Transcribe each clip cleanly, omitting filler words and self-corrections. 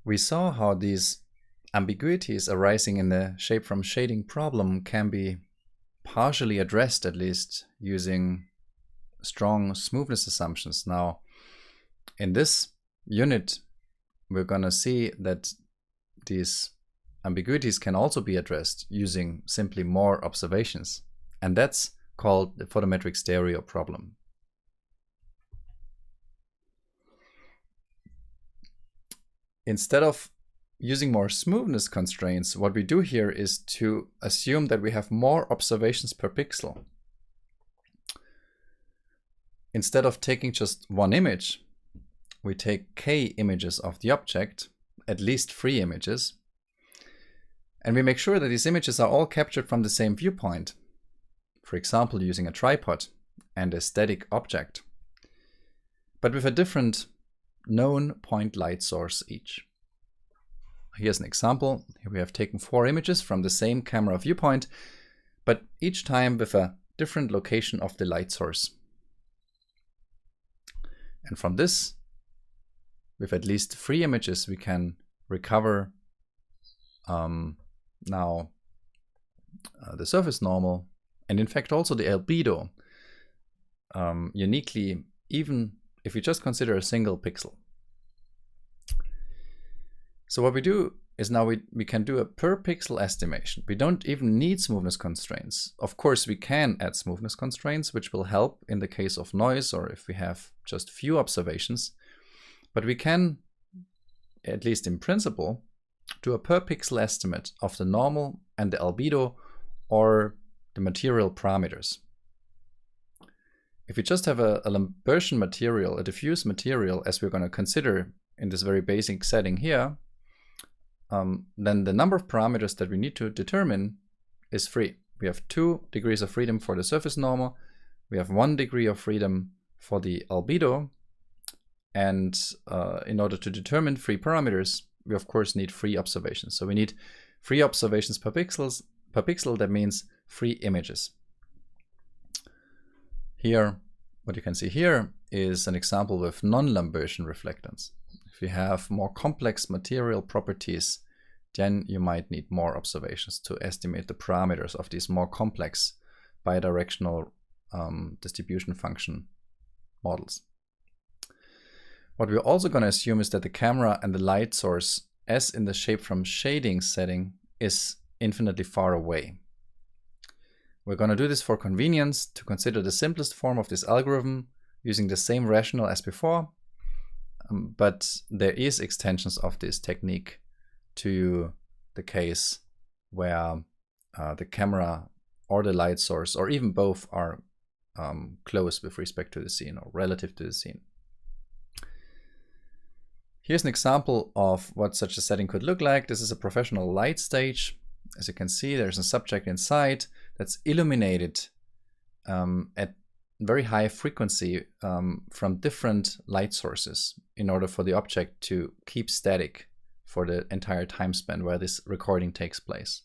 We saw how these ambiguities arising in the shape from shading problem can be partially addressed, at least using strong smoothness assumptions. Now, in this unit, we're going to see that these ambiguities can also be addressed using simply more observations, and that's called the photometric stereo problem. Instead of using more smoothness constraints, what we do here is to assume that we have more observations per pixel. Instead of taking just one image, we take k images of the object, at least 3 images, and we make sure that these images are all captured from the same viewpoint, for example using a tripod and a static object, but with a different known point light source each. Here's an example. Here we have taken 4 images from the same camera viewpoint, but each time with a different location of the light source. And from this, with at least 3 images, we can recover now the surface normal, and in fact also the albedo, uniquely, even if we just consider a single pixel. So what we do is now we can do a per pixel estimation. We don't even need smoothness constraints. Of course, we can add smoothness constraints, which will help in the case of noise or if we have just few observations. But we can, at least in principle, do a per pixel estimate of the normal and the albedo or the material parameters. If we just have a Lambertian material, a diffuse material, as we're going to consider in this very basic setting here, then the number of parameters that we need to determine is 3. We have 2 degrees of freedom for the surface normal, we have 1 degree of freedom for the albedo, and in order to determine 3 parameters, we of course need 3 observations. So we need 3 observations per pixel, that means 3 images. Here, what you can see here is an example with non-Lambertian reflectance. If you have more complex material properties, then you might need more observations to estimate the parameters of these more complex bidirectional distribution function models. What we're also going to assume is that the camera and the light source, as in the shape from shading setting, is infinitely far away. We're going to do this for convenience to consider the simplest form of this algorithm using the same rationale as before, but there is extensions of this technique to the case where the camera or the light source or even both are close with respect to the scene or relative to the scene. Here's an example of what such a setting could look like. This is a professional light stage. As you can see, there's a subject inside that's illuminated at very high frequency from different light sources in order for the object to keep static for the entire time span where this recording takes place.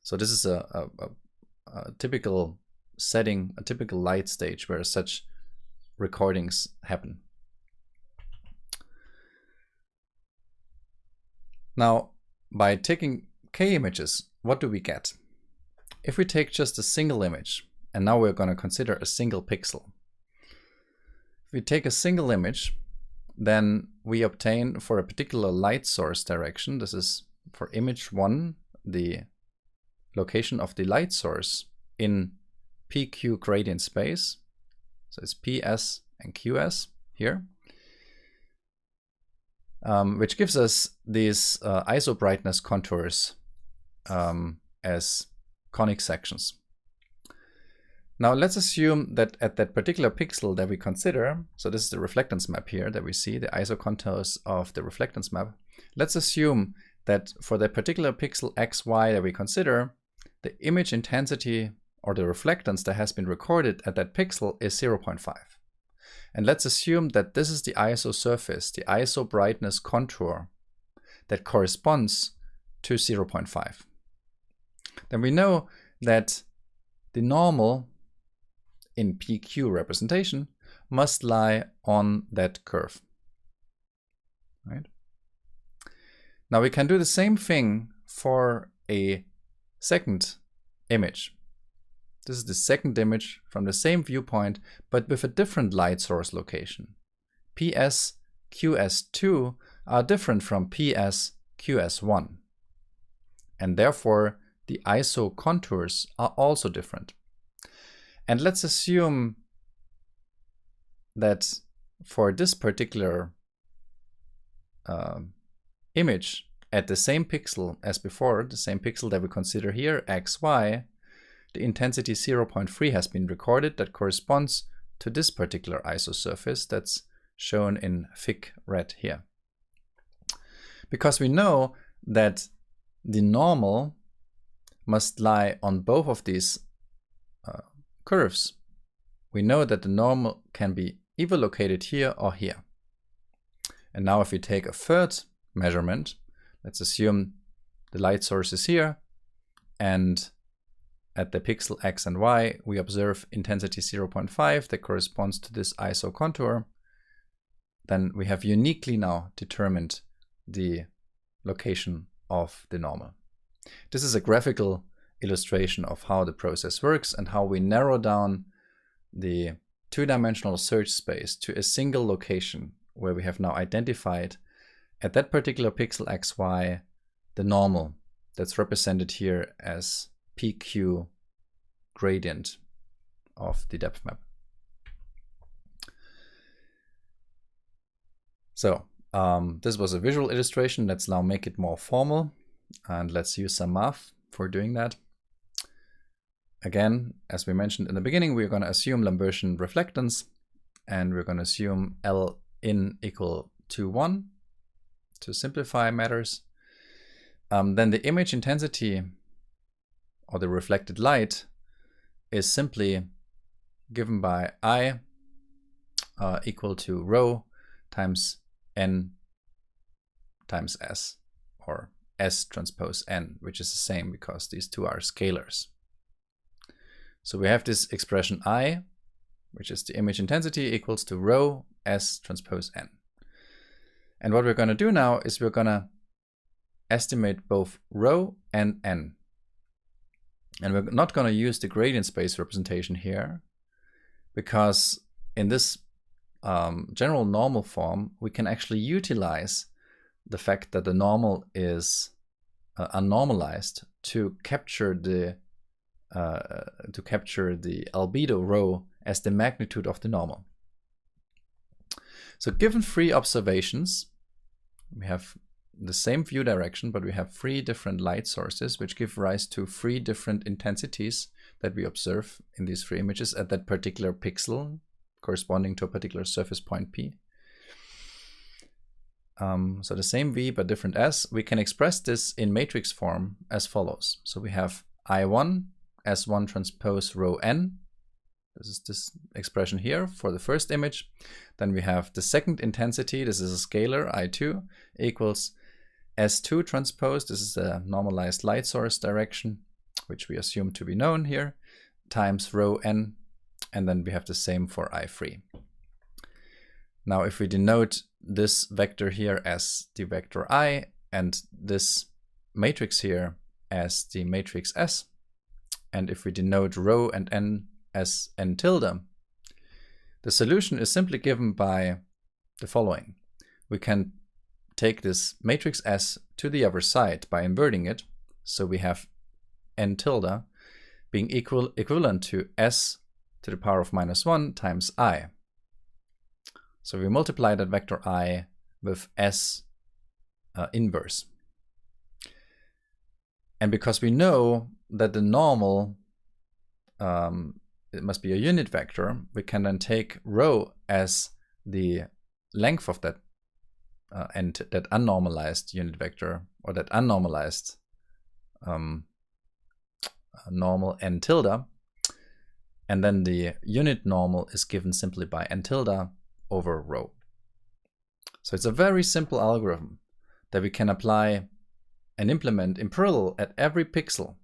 So this is a typical setting, a typical light stage where such recordings happen. Now, by taking k images, what do we get? If we take just a single image, and now we're going to consider a single pixel. If we take a single image, then we obtain for a particular light source direction, this is for image 1, the location of the light source in PQ gradient space. So it's PS and QS here. Which gives us these isobrightness contours as conic sections. Now let's assume that at that particular pixel that we consider, so this is the reflectance map here that we see, the iso contours of the reflectance map. Let's assume that for that particular pixel XY that we consider, the image intensity or the reflectance that has been recorded at that pixel is 0.5. And let's assume that this is the ISO surface, the ISO brightness contour that corresponds to 0.5. Then we know that the normal in PQ representation must lie on that curve. Right? Now we can do the same thing for a second image. This is the second image from the same viewpoint, but with a different light source location. PS, QS2 are different from PS, QS1. And therefore, the ISO contours are also different. And let's assume that for this particular image at the same pixel as before, the same pixel that we consider here, XY, the intensity 0.3 has been recorded that corresponds to this particular ISO surface that's shown in thick red here. Because we know that the normal must lie on both of these curves, we know that the normal can be either located here or here. And now if we take a third measurement, let's assume the light source is here, and at the pixel X and Y, we observe intensity 0.5 that corresponds to this ISO contour. Then we have uniquely now determined the location of the normal. This is a graphical illustration of how the process works and how we narrow down the two-dimensional search space to a single location where we have now identified at that particular pixel XY the normal that's represented here as PQ gradient of the depth map. So this was a visual illustration. Let's now make it more formal, and let's use some math for doing that. Again, as we mentioned in the beginning, we're going to assume Lambertian reflectance, and we're going to assume L in equal to 1 to simplify matters. Then the image intensity, or the reflected light, is simply given by I equal to rho times n times s, or s transpose n, which is the same because these two are scalars. So we have this expression I, which is the image intensity, equals to rho s transpose n. And what we're going to do now is we're going to estimate both rho and n. And we're not going to use the gradient space representation here, because in this general normal form, we can actually utilize the fact that the normal is unnormalized to capture the albedo rho as the magnitude of the normal. So given 3 observations, we have the same view direction, but we have 3 different light sources, which give rise to 3 different intensities that we observe in these 3 images at that particular pixel corresponding to a particular surface point P. So the same V but different S, we can express this in matrix form as follows. So we have I1 S1 transpose rho n. This is this expression here for the first image. Then we have the second intensity, this is a scalar, I2, equals S2 transpose, this is the normalized light source direction, which we assume to be known here, times rho n, and then we have the same for I3. Now if we denote this vector here as the vector I, and this matrix here as the matrix S, and if we denote rho and n as n tilde, the solution is simply given by the following. We can take this matrix S to the other side by inverting it, so we have n tilde being equivalent to S to the power of -1 times I. So we multiply that vector I with S inverse. And because we know that the normal it must be a unit vector, we can then take rho as the length of that and that unnormalized unit vector, or that unnormalized normal n tilde, and then the unit normal is given simply by n tilde over rho. So it's a very simple algorithm that we can apply and implement in parallel at every pixel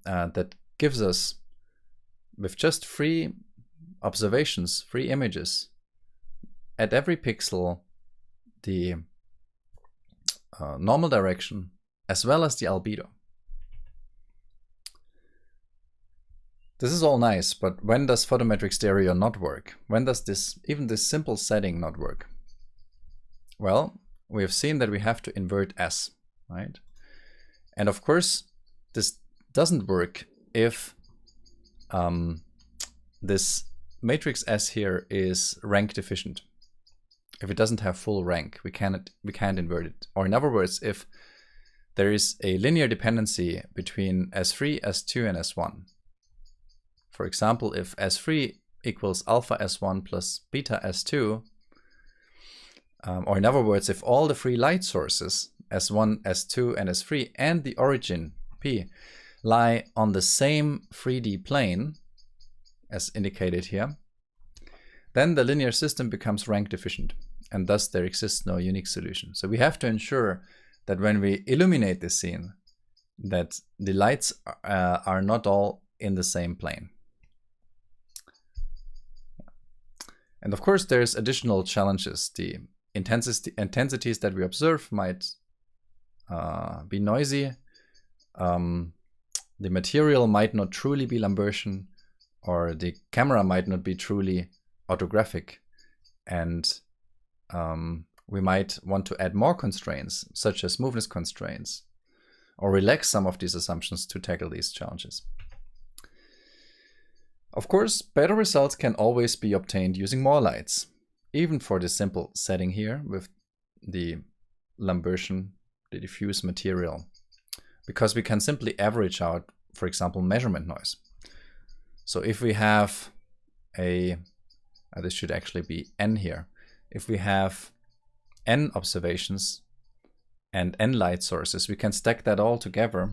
that gives us, with just 3 observations, 3 images, at every pixel the normal direction as well as the albedo. This is all nice, but when does photometric stereo not work? When does even this simple setting not work? Well, we have seen that we have to invert S, right? And of course, this doesn't work if this matrix S here is rank deficient. If it doesn't have full rank, we can't invert it. Or in other words, if there is a linear dependency between S3, S2, and S1. For example, if S3 equals alpha S1 plus beta S2, or in other words, if all the three light sources, S1, S2, and S3, and the origin, P, lie on the same 3D plane, as indicated here, then the linear system becomes rank deficient, and thus there exists no unique solution. So we have to ensure that when we illuminate this scene, that the lights are not all in the same plane. And of course, there's additional challenges. The intensities that we observe might be noisy. The material might not truly be Lambertian, or the camera might not be truly orthographic. And we might want to add more constraints, such as smoothness constraints, or relax some of these assumptions to tackle these challenges. Of course, better results can always be obtained using more lights, even for this simple setting here with the Lambertian, the diffuse material, because we can simply average out, for example, measurement noise. So if we have this should actually be n here. If we have n observations and n light sources, we can stack that all together,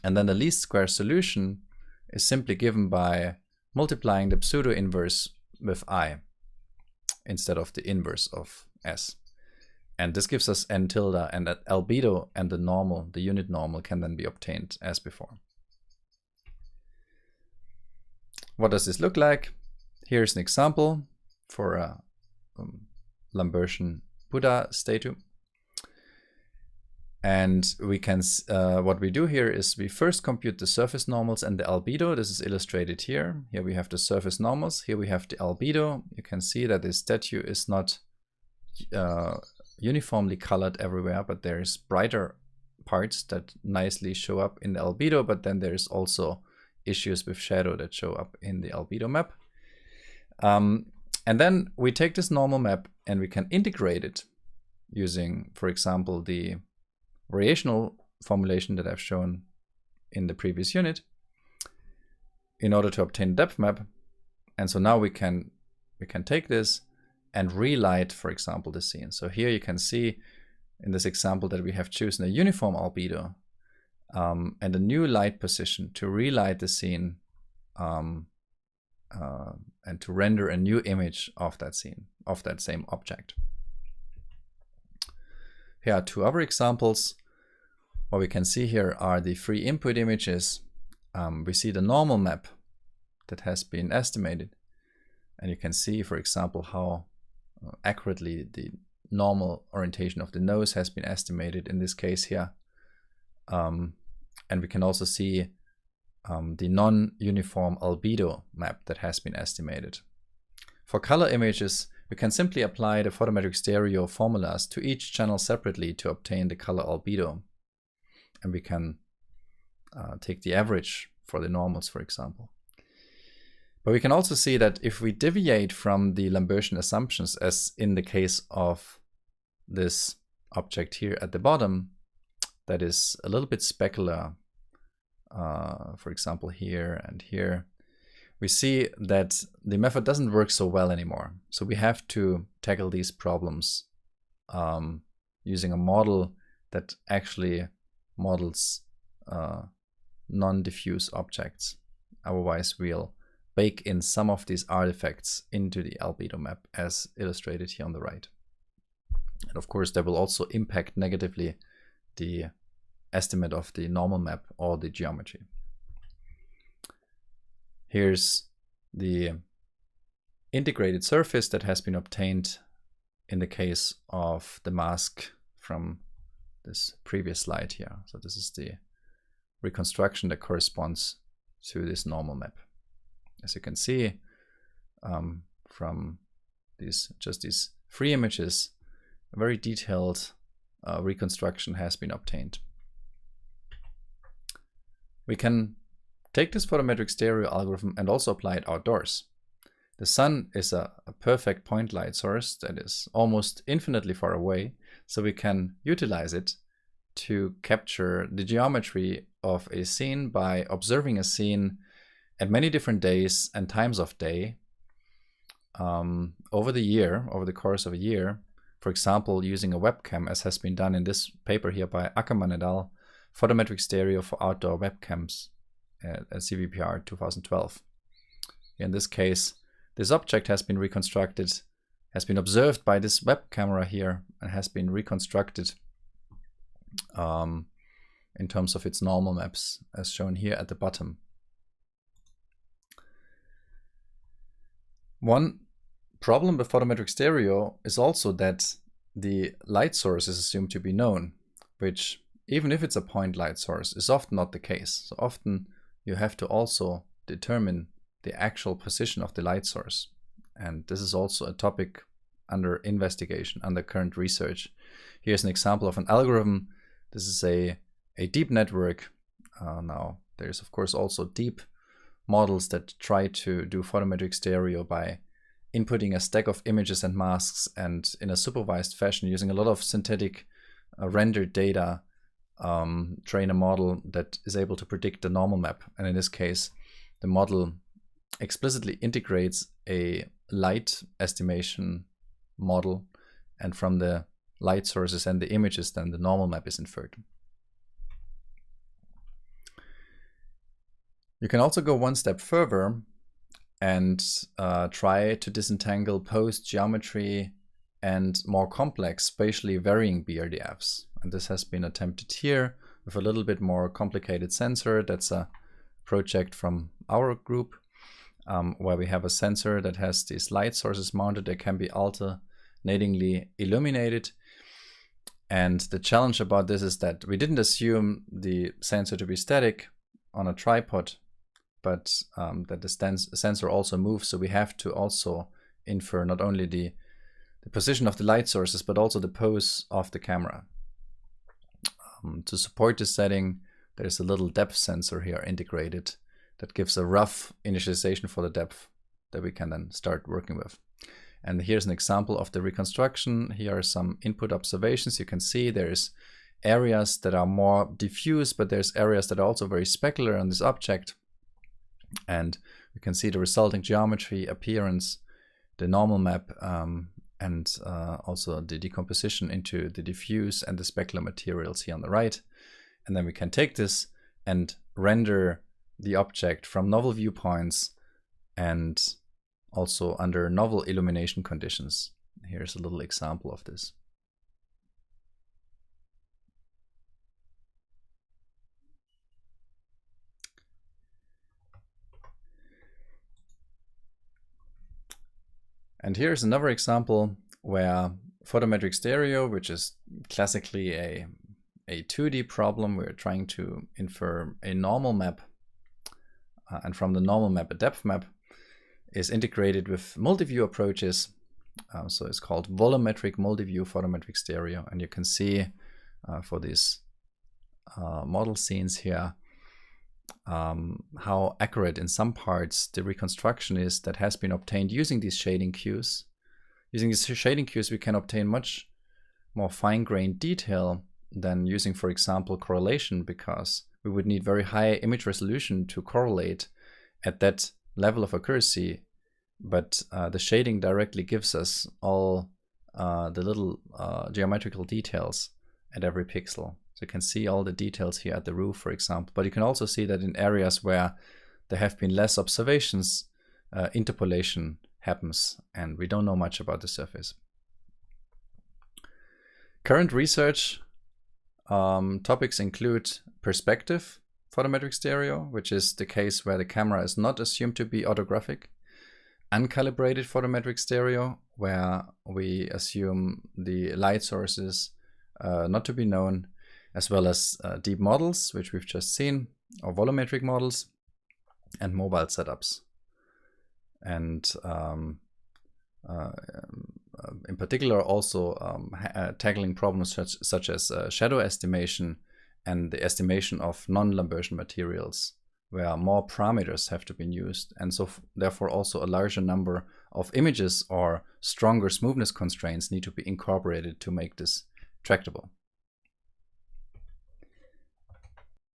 and then the least square solution is simply given by multiplying the pseudo-inverse with I instead of the inverse of S. And this gives us n tilde, and that albedo and the normal, the unit normal, can then be obtained as before. What does this look like? Here's an example for a Lambertian Buddha statue. And we can, what we do here is we first compute the surface normals and the albedo. This is illustrated here. Here we have the surface normals. Here we have the albedo. You can see that this statue is not uniformly colored everywhere, but there's brighter parts that nicely show up in the albedo, but then there's also issues with shadow that show up in the albedo map. And then we take this normal map and we can integrate it using, for example, the variational formulation that I've shown in the previous unit in order to obtain depth map. And so now we can take this and relight, for example, the scene. So here you can see in this example that we have chosen a uniform albedo and a new light position to relight the scene and to render a new image of that scene, of that same object. Here are two other examples. What we can see here are the three input images. We see the normal map that has been estimated. And you can see, for example, how accurately the normal orientation of the nose has been estimated in this case here. And we can also see the non-uniform albedo map that has been estimated. For color images, we can simply apply the photometric stereo formulas to each channel separately to obtain the color albedo. And we can take the average for the normals, for example. But we can also see that if we deviate from the Lambertian assumptions, as in the case of this object here at the bottom, that is a little bit specular, for example, here and here, we see that the method doesn't work so well anymore. So we have to tackle these problems using a model that actually models non-diffuse objects. Otherwise, we'll bake in some of these artifacts into the albedo map as illustrated here on the right. And of course, that will also impact negatively the estimate of the normal map or the geometry. Here's the integrated surface that has been obtained in the case of the mask from this previous slide here. So this is the reconstruction that corresponds to this normal map. As you can see, from these 3 images, a very detailed reconstruction has been obtained. We can take this photometric stereo algorithm and also apply it outdoors. The sun is a perfect point light source that is almost infinitely far away, so we can utilize it to capture the geometry of a scene by observing a scene at many different days and times of day over the course of a year. For example, using a webcam, as has been done in this paper here by Ackermann et al., Photometric Stereo for Outdoor Webcams at CVPR 2012. In this case, this object has been reconstructed, has been observed by this web camera here, and has been reconstructed in terms of its normal maps, as shown here at the bottom. One problem with photometric stereo is also that the light source is assumed to be known, which, even if it's a point light source, is often not the case. So often you have to also determine the actual position of the light source. And this is also a topic under investigation, under current research. Here's an example of an algorithm. This is a deep network. Now, there's of course also deep models that try to do photometric stereo by inputting a stack of images and masks, and in a supervised fashion using a lot of synthetic rendered data, train a model that is able to predict the normal map. And in this case, the model explicitly integrates a light estimation model, and from the light sources and the images, then the normal map is inferred. You can also go one step further and try to disentangle post geometry and more complex, spatially varying BRDFs. And this has been attempted here with a little bit more complicated sensor. That's a project from our group, where we have a sensor that has these light sources mounted that can be alternatingly illuminated. And the challenge about this is that we didn't assume the sensor to be static on a tripod, but that the sensor also moves. So we have to also infer not only the position of the light sources, but also the pose of the camera. To support this setting, there's a little depth sensor here integrated that gives a rough initialization for the depth that we can then start working with. And here's an example of the reconstruction. Here are some input observations. You can see there's areas that are more diffuse, but there's areas that are also very specular on this object. And we can see the resulting geometry, appearance, the normal map, and also the decomposition into the diffuse and the specular materials here on the right. And then we can take this and render the object from novel viewpoints and also under novel illumination conditions. Here's a little example of this. And here's another example where photometric stereo, which is classically a 2D problem, we're trying to infer a normal map, and from the normal map a depth map, is integrated with multi-view approaches. So it's called volumetric multi-view photometric stereo. And you can see for these model scenes here, how accurate in some parts the reconstruction is that has been obtained using these shading cues. Using these shading cues, we can obtain much more fine-grained detail than using, for example, correlation, because we would need very high image resolution to correlate at that level of accuracy. But the shading directly gives us all the little geometrical details at every pixel. So you can see all the details here at the roof, for example. But you can also see that in areas where there have been less observations, interpolation happens, and we don't know much about the surface. Current research topics include perspective photometric stereo, which is the case where the camera is not assumed to be orthographic. Uncalibrated photometric stereo, where we assume the light sources not to be known. as well as deep models, which we've just seen, or volumetric models, and mobile setups. And in particular also tackling problems such as shadow estimation and the estimation of non-Lambertian materials, where more parameters have to be used, and so therefore also a larger number of images or stronger smoothness constraints need to be incorporated to make this tractable.